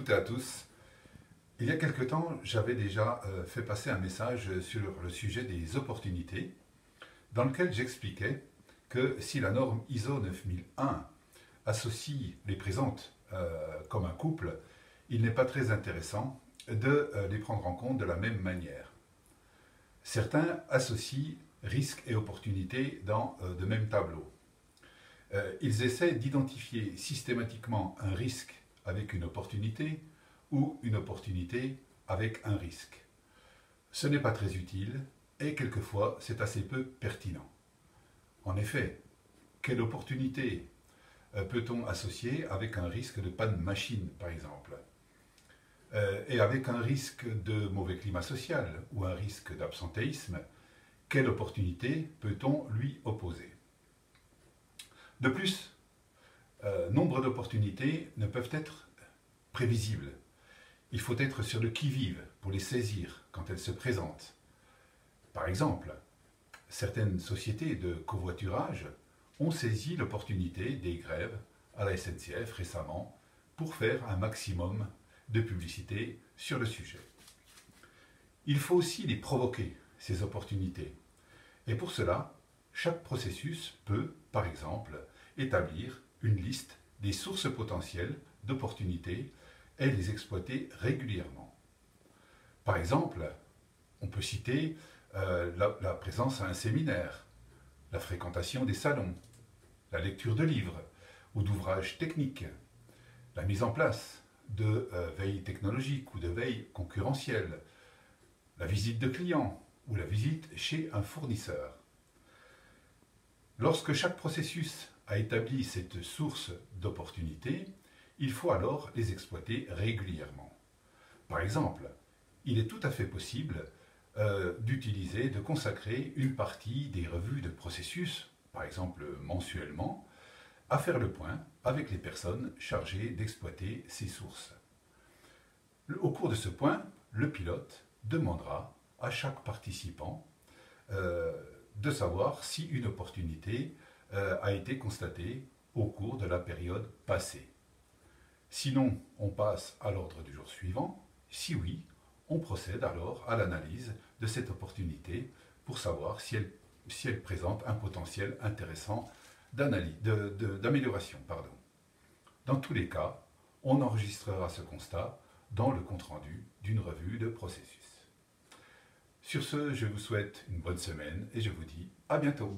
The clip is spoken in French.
toutes et à tous. Il y a quelque temps, j'avais déjà fait passer un message sur le sujet des opportunités, dans lequel j'expliquais que si la norme ISO 9001 associe les présentes comme un couple, il n'est pas très intéressant de les prendre en compte de la même manière. Certains associent risques et opportunités dans de mêmes tableaux. Ils essaient d'identifier systématiquement un risque avec une opportunité ou une opportunité avec un risque. Ce n'est pas très utile et quelquefois c'est assez peu pertinent. En effet, quelle opportunité peut-on associer avec un risque de panne machine par exemple, et avec un risque de mauvais climat social ou un risque d'absentéisme, quelle opportunité peut-on lui opposer? De plus, nombre d'opportunités ne peuvent être prévisibles. Il faut être sur le qui-vive pour les saisir quand elles se présentent. Par exemple, certaines sociétés de covoiturage ont saisi l'opportunité des grèves à la SNCF récemment pour faire un maximum de publicité sur le sujet. Il faut aussi les provoquer, ces opportunités. Et pour cela, chaque processus peut, par exemple, établir une liste des sources potentielles d'opportunités et les exploiter régulièrement. Par exemple, on peut citer la présence à un séminaire, la fréquentation des salons, la lecture de livres ou d'ouvrages techniques, la mise en place de veille technologique ou de veille concurrentielle, la visite de clients ou la visite chez un fournisseur. Lorsque chaque processus a établi cette source d'opportunités, il faut alors les exploiter régulièrement. Par exemple, il est tout à fait possible de consacrer une partie des revues de processus, par exemple mensuellement, à faire le point avec les personnes chargées d'exploiter ces sources. Au cours de ce point, le pilote demandera à chaque participant de savoir si une opportunité a été constatée au cours de la période passée. Sinon, on passe à l'ordre du jour suivant. Si oui, on procède alors à l'analyse de cette opportunité pour savoir si elle présente un potentiel intéressant d'amélioration. Dans tous les cas, on enregistrera ce constat dans le compte-rendu d'une revue de processus. Sur ce, je vous souhaite une bonne semaine et je vous dis à bientôt.